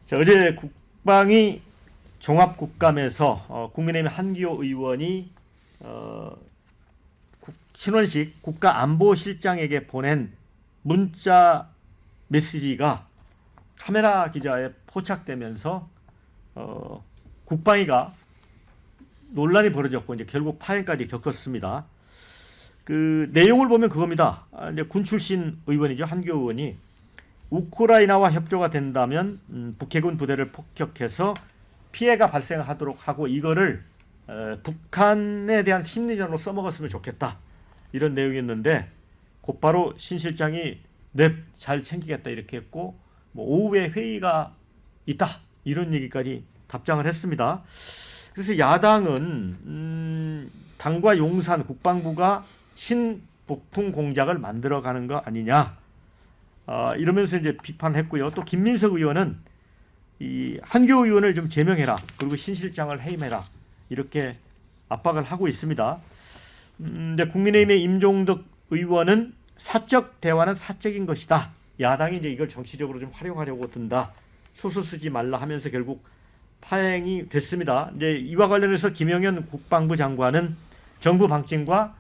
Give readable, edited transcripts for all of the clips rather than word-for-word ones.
자, 어제 국방위 종합국감에서 국민의힘 한기호 의원이 신원식 국가안보실장에게 보낸 문자 메시지가 카메라 기자에 포착되면서 국방위가 논란이 벌어졌고 이제 결국 파행까지 겪었습니다. 그 내용을 보면 그겁니다. 이제 군 출신 의원이죠. 한기호 의원이 우크라이나와 협조가 된다면 북해군 부대를 폭격해서 피해가 발생하도록 하고 이거를 북한에 대한 심리전으로 써먹었으면 좋겠다. 이런 내용이었는데 곧바로 신 실장이 넵, 잘 챙기겠다 이렇게 했고 뭐 오후에 회의가 있다. 이런 얘기까지 답장을 했습니다. 그래서 야당은 당과 용산 국방부가 신북풍 공작을 만들어가는 거 아니냐. 이러면서 이제 비판했고요. 또 김민석 의원은 이 한교호 의원을 좀 제명해라. 그리고 신 실장을 해임해라. 이렇게 압박을 하고 있습니다. 근데 국민의힘의 임종덕 의원은 사적 대화는 사적인 것이다. 야당이 이제 이걸 정치적으로 좀 활용하려고 든다. 소수 쓰지 말라 하면서 결국 파행이 됐습니다. 이제 이와 관련해서 김영현 국방부 장관은 정부 방침과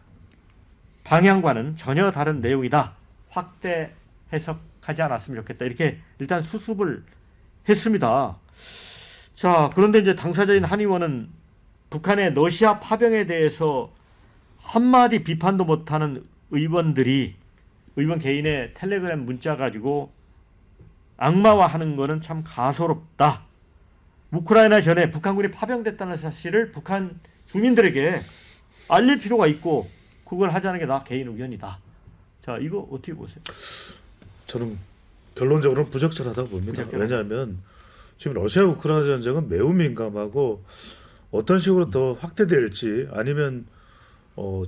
방향과는 전혀 다른 내용이다. 확대 해석하지 않았으면 좋겠다. 이렇게 일단 수습을 했습니다. 자, 그런데 이제 당사자인 한 의원은 북한의 러시아 파병에 대해서 한마디 비판도 못하는 의원들이 의원 개인의 텔레그램 문자 가지고 악마화하는 거는 참 가소롭다. 우크라이나 전에 북한군이 파병됐다는 사실을 북한 주민들에게 알릴 필요가 있고 그걸 하자는 게 나 개인 의견이다. 자, 이거 어떻게 보세요? 저는 결론적으로는 부적절하다고 봅니다. 부적절하다. 왜냐하면 지금 러시아 우크라이나 전쟁은 매우 민감하고 어떤 식으로 더 확대될지 아니면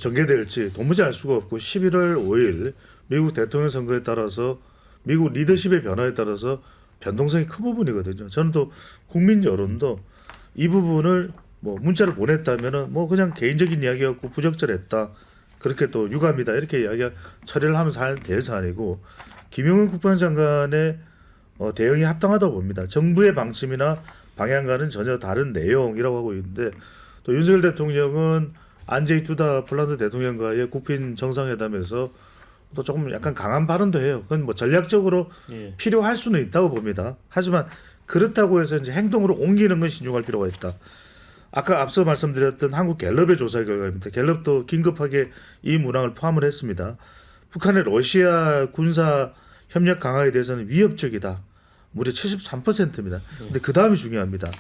전개될지 도무지 알 수가 없고 11월 5일 미국 대통령 선거에 따라서 미국 리더십의 변화에 따라서 변동성이 큰 부분이거든요. 저는 또 국민 여론도 이 부분을 뭐 문자를 보냈다면은 뭐 그냥 개인적인 이야기였고 부적절했다. 그렇게 또 유감이다. 이렇게 이야기 처리를 하면서 될 사안이고 김용현 국방장관의 대응이 합당하다고 봅니다. 정부의 방침이나 방향과는 전혀 다른 내용이라고 하고 있는데 또 윤석열 대통령은 안제이 두다 폴란드 대통령과의 국빈 정상회담에서 또 조금 약간 강한 발언도 해요. 그건 뭐 전략적으로 필요할 수는 있다고 봅니다. 하지만 그렇다고 해서 이제 행동으로 옮기는 건 신중할 필요가 있다. 아까 앞서 말씀드렸던 한국 갤럽의 조사 결과입니다. 갤럽도 긴급하게 이 문항을 포함을 했습니다. 북한의 러시아 군사 협력 강화에 대해서는 위협적이다. 무려 73%입니다. 근데 그 다음이 중요합니다.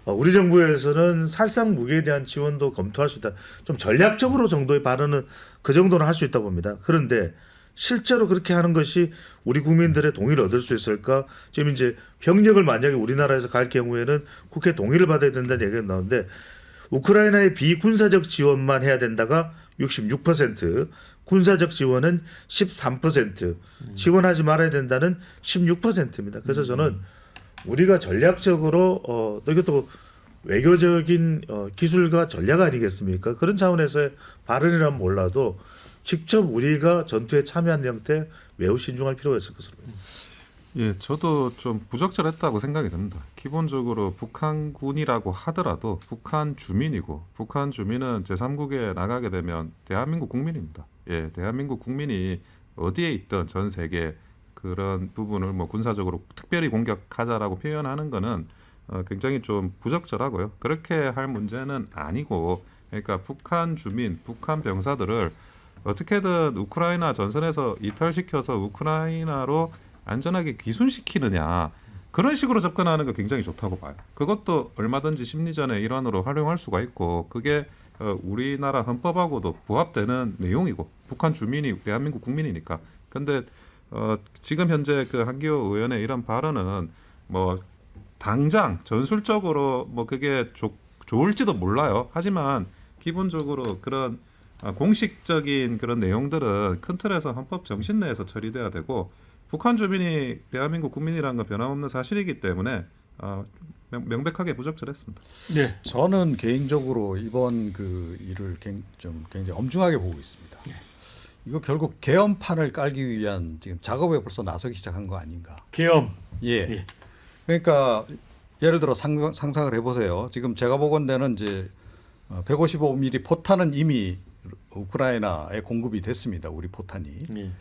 우리 정부에서는 살상 무기에 대한 지원도 검토할 수 있다. 좀 전략적으로 정도의 발언은 그 정도는 할 수 있다고 봅니다. 그런데 실제로 그렇게 하는 것이 우리 국민들의 동의를 얻을 수 있을까? 지금 이제 병력을 만약에 우리나라에서 갈 경우에는 국회 동의를 받아야 된다는 얘기가 나오는데 우크라이나의 비군사적 지원만 해야 된다가 66%, 군사적 지원은 13%, 지원하지 말아야 된다는 16%입니다. 그래서 저는 우리가 전략적으로 이것도 외교적인 기술과 전략 아니겠습니까? 그런 차원에서의 발언이라면 몰라도 직접 우리가 전투에 참여하는 형태 매우 신중할 필요가 있을 것으로 봅니다. 예, 저도 좀 부적절했다고 생각이 듭니다. 기본적으로 북한군이라고 하더라도 북한 주민이고 북한 주민은 제3국에 나가게 되면 대한민국 국민입니다. 예, 대한민국 국민이 어디에 있든 전 세계 그런 부분을 뭐 군사적으로 특별히 공격하자라고 표현하는 거는 굉장히 좀 부적절하고요. 그렇게 할 문제는 아니고 그러니까 북한 주민, 북한 병사들을 어떻게든 우크라이나 전선에서 이탈시켜서 우크라이나로 안전하게 귀순시키느냐 그런 식으로 접근하는 거 굉장히 좋다고 봐요. 그것도 얼마든지 심리전의 일환으로 활용할 수가 있고 그게 우리나라 헌법하고도 부합되는 내용이고 북한 주민이 대한민국 국민이니까. 근데 지금 현재 그 한기호 의원의 이런 발언은 뭐 당장 전술적으로 뭐 그게 좋을지도 몰라요. 하지만 기본적으로 그런 공식적인 그런 내용들은 큰 틀에서 헌법 정신 내에서 처리돼야 되고 북한 주민이 대한민국 국민이라는 건 변함없는 사실이기 때문에 명백하게 부적절했습니다. 네. 저는 개인적으로 이번 그 일을 좀 굉장히 엄중하게 보고 있습니다. 이거 결국 계엄판을 깔기 위한 지금 작업에 벌써 나서기 시작한 거 아닌가? 계엄. 예. 그러니까 예를 들어 상상을 해보세요. 지금 제가 보건대는 이제 155mm 포탄은 이미 우크라이나에 공급이 됐습니다. 우리 포탄이. 예.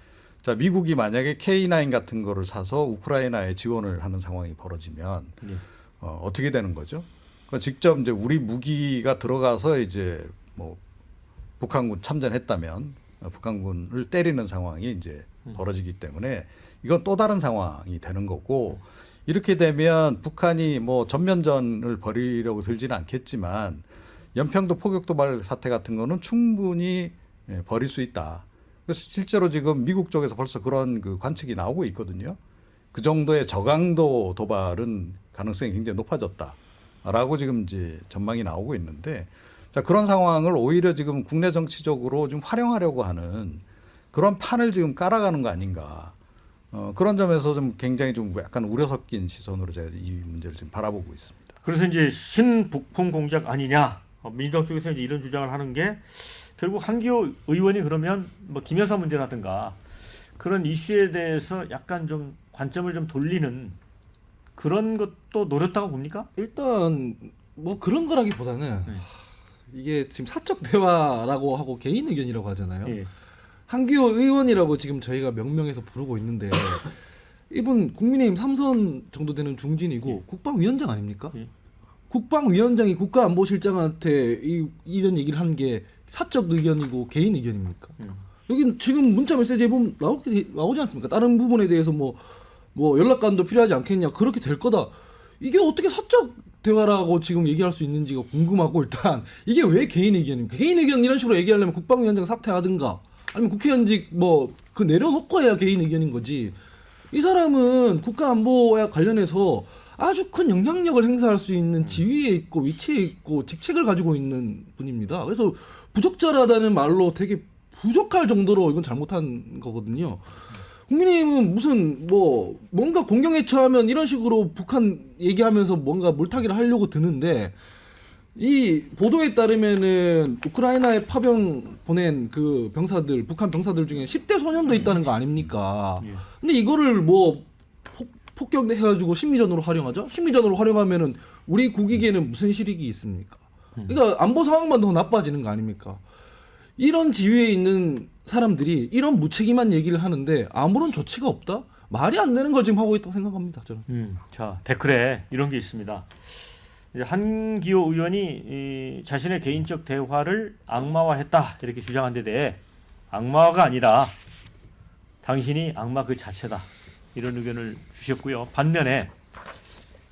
자, 미국이 만약에 K9 같은 거를 사서 우크라이나에 지원을 하는 상황이 벌어지면 예. 어떻게 되는 거죠? 그러니까 직접 이제 우리 무기가 들어가서 이제 뭐 북한군 참전했다면 북한군을 때리는 상황이 이제 벌어지기 때문에 이건 또 다른 상황이 되는 거고, 이렇게 되면 북한이 뭐 전면전을 벌이려고 들지는 않겠지만 연평도 포격도발 사태 같은 거는 충분히 벌일 수 있다. 그래서 실제로 지금 미국 쪽에서 벌써 그런 그 관측이 나오고 있거든요. 그 정도의 저강도 도발은 가능성이 굉장히 높아졌다라고 지금 이제 전망이 나오고 있는데, 자, 그런 상황을 오히려 지금 국내 정치적으로 좀 활용하려고 하는 그런 판을 지금 깔아가는 거 아닌가. 그런 점에서 좀 굉장히 좀 약간 우려 섞인 시선으로 제가 이 문제를 지금 바라보고 있습니다. 그래서 이제 신북풍 공작 아니냐, 민주당 쪽에서 이제 이런 주장을 하는 게 결국 한기호 의원이 그러면 뭐 김여사 문제라든가 그런 이슈에 대해서 약간 좀 관점을 좀 돌리는 그런 것도 노렸다고 봅니까? 일단 뭐 그런 거라기보다는 이게 지금 사적 대화라고 하고 개인 의견이라고 하잖아요. 예. 한기호 의원이라고 지금 저희가 명명해서 부르고 있는데 이분 국민의힘 3선 정도 되는 중진이고 국방위원장 아닙니까? 예. 국방위원장이 국가안보실장한테 이런 얘기를 하는 게 사적 의견이고 개인 의견입니까? 여기 지금 문자 메시지에 보면 나오지 않습니까? 다른 부분에 대해서 뭐 연락관도 필요하지 않겠냐, 그렇게 될 거다. 이게 어떻게 사적 대화라고 지금 얘기할 수 있는지가 궁금하고, 일단 이게 왜 개인 의견입니까? 개인 의견 이런 식으로 얘기하려면 국방위원장 사퇴하든가 아니면 국회의원직 그 내려놓고 해야 개인 의견인 거지. 이 사람은 국가안보와 관련해서 아주 큰 영향력을 행사할 수 있는 지위에 있고 위치에 있고 직책을 가지고 있는 분입니다. 그래서 부적절하다는 말로 되게 부족할 정도로 이건 잘못한 거거든요. 국민의힘은 무슨 뭔가 공경에 처하면 이런 식으로 북한 얘기하면서 뭔가 물타기를 하려고 드는데, 이 보도에 따르면은 우크라이나에 파병 보낸 그 병사들, 북한 병사들 중에 10대 소년도 있다는 거 아닙니까? 근데 이거를 폭격해가지고 심리전으로 활용하죠? 심리전으로 활용하면은 우리 국익에는 무슨 실익이 있습니까? 그러니까 안보 상황만 더 나빠지는 거 아닙니까? 이런 지위에 있는 사람들이 이런 무책임한 얘기를 하는데 아무런 조치가 없다? 말이 안 되는 걸 지금 하고 있다고 생각합니다, 저는. 자, 댓글에 이런 게 있습니다. 이제 한기호 의원이 자신의 개인적 대화를 악마화했다 이렇게 주장한 데 대해 악마화가 아니라 당신이 악마 그 자체다 이런 의견을 주셨고요. 반면에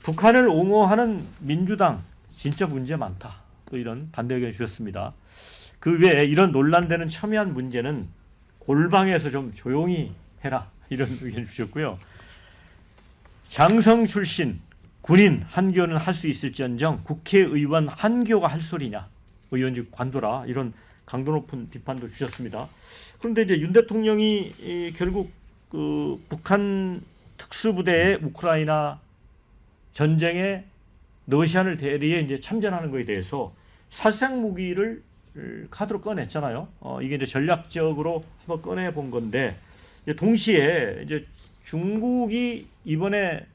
북한을 옹호하는 민주당 진짜 문제 많다 또 이런 반대 의견 주셨습니다. 그 외에 이런 논란되는 첨예한 문제는 골방에서 좀 조용히 해라 이런 의견 주셨고요. 장성 출신 군인 한교는 할 수 있을지언정 국회의원 한교가 할 소리냐, 의원직 관둬라 이런 강도 높은 비판도 주셨습니다. 그런데 이제 윤 대통령이 결국 그 북한 특수부대의 우크라이나 전쟁에 러시아를 대리해 이제 참전하는 것에 대해서 살상 무기를 카드로 꺼냈잖아요. 이게 이제 전략적으로 한번 꺼내 본 건데, 이제 동시에 이제 중국이 이번에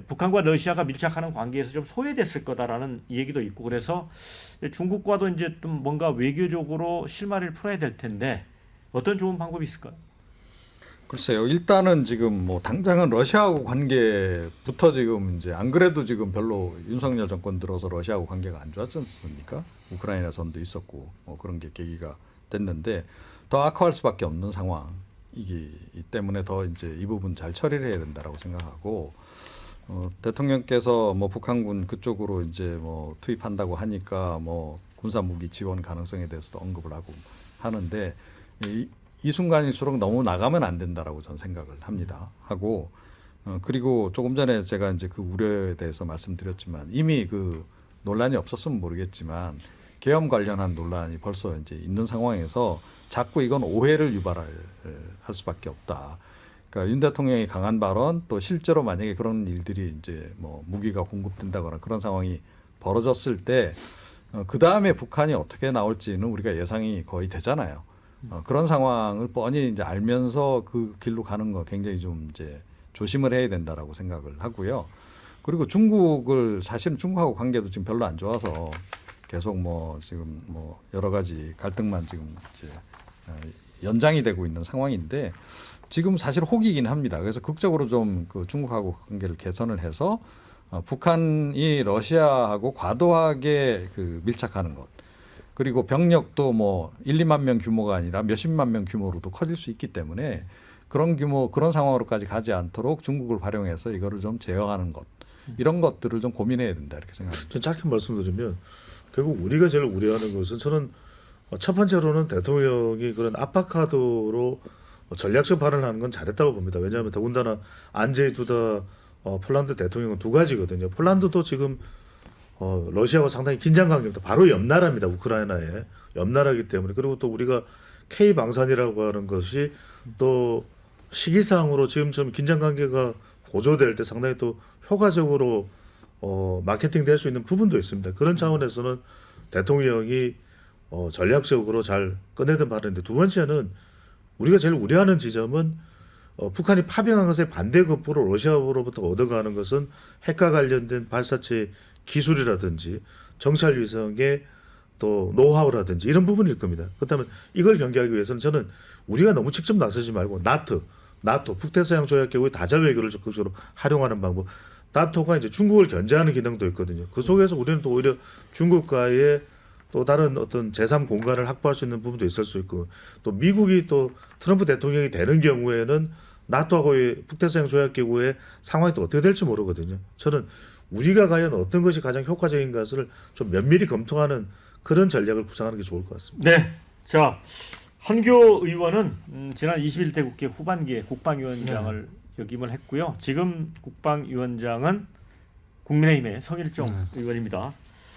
북한과 러시아가 밀착하는 관계에서 좀 소외됐을 거다라는 얘기도 있고, 그래서 중국과도 이제 좀 뭔가 외교적으로 실마리를 풀어야 될 텐데 어떤 좋은 방법이 있을까요? 글쎄요. 일단은 지금 뭐 당장은 러시아하고 관계부터 지금 이제 안 그래도 지금 별로 윤석열 정권 들어서 러시아하고 관계가 안 좋았지 않습니까? 우크라이나 전도 있었고 뭐 그런 게 계기가 됐는데 더 악화할 수밖에 없는 상황이기 때문에 더 이제 이 부분 잘 처리를 해야 된다라고 생각하고, 대통령께서 뭐 북한군 그쪽으로 이제 뭐 투입한다고 하니까 뭐 군사 무기 지원 가능성에 대해서도 언급을 하고 하는데, 이 순간일수록 너무 나가면 안 된다라고 저는 생각을 합니다. 하고 그리고 조금 전에 제가 이제 그 우려에 대해서 말씀드렸지만 이미 그 논란이 없었으면 모르겠지만 계엄 관련한 논란이 벌써 이제 있는 상황에서 자꾸 이건 오해를 유발할 수밖에 없다. 그러니까 윤 대통령이 강한 발언, 또 실제로 만약에 그런 일들이 이제 뭐 무기가 공급된다거나 그런 상황이 벌어졌을 때 그 다음에 북한이 어떻게 나올지는 우리가 예상이 거의 되잖아요. 그런 상황을 뻔히 이제 알면서 그 길로 가는 거 굉장히 좀 이제 조심을 해야 된다라고 생각을 하고요. 그리고 중국을 사실은 중국하고 관계도 지금 별로 안 좋아서 계속 뭐 지금 뭐 여러 가지 갈등만 지금 이제 연장이 되고 있는 상황인데 지금 사실 혹이긴 합니다. 그래서 극적으로 좀 그 중국하고 관계를 개선을 해서 북한이 러시아하고 과도하게 그 밀착하는 것 그리고 병력도 뭐 1, 2만 명 규모가 아니라 몇십만 명 규모로도 커질 수 있기 때문에 그런 규모 그런 상황으로까지 가지 않도록 중국을 활용해서 이거를 좀 제어하는 것 이런 것들을 좀 고민해야 된다 이렇게 생각합니다. 좀 짧게 말씀드리면 결국 우리가 제일 우려하는 것은 저는 첫 번째로는 대통령이 그런 압박카드로 전략적 발언을 하는 건 잘했다고 봅니다. 왜냐하면 더군다나 안제이 두다 폴란드 대통령은 두 가지거든요. 폴란드도 지금 러시아와 상당히 긴장 관계입니다. 바로 옆 나라입니다. 우크라이나의 옆 나라이기 때문에 그리고 또 우리가 K 방산이라고 하는 것이 또 시기상으로 지금처럼 긴장 관계가 고조될 때 상당히 또 효과적으로 마케팅 될 수 있는 부분도 있습니다. 그런 차원에서는 대통령이 전략적으로 잘 꺼내든 발언인데 두 번째는 우리가 제일 우려하는 지점은 북한이 파병한 것에 반대급부로 러시아로부터 얻어가는 것은 핵과 관련된 발사체 기술이라든지 정찰 위성의 또 노하우라든지 이런 부분일 겁니다. 그렇다면 이걸 경계하기 위해서는 저는 우리가 너무 직접 나서지 말고 나토 북대서양 조약 계획의 다자 외교를 적극적으로 활용하는 방법. 나토가 이제 중국을 견제하는 기능도 있거든요. 그 속에서 우리는 또 오히려 중국과의 또 다른 어떤 제3 공간을 확보할 수 있는 부분도 있을 수 있고 또 미국이 또 트럼프 대통령이 되는 경우에는 나토하고의 북대서양 조약 기구의 상황이 또 어떻게 될지 모르거든요. 저는 우리가 과연 어떤 것이 가장 효과적인 것을 좀 면밀히 검토하는 그런 전략을 구상하는 게 좋을 것 같습니다. 네. 자, 한교 의원은 지난 21대 국회 후반기에 국방위원장을 역임을 했고요. 지금 국방위원장은 국민의힘의 성일종 의원입니다.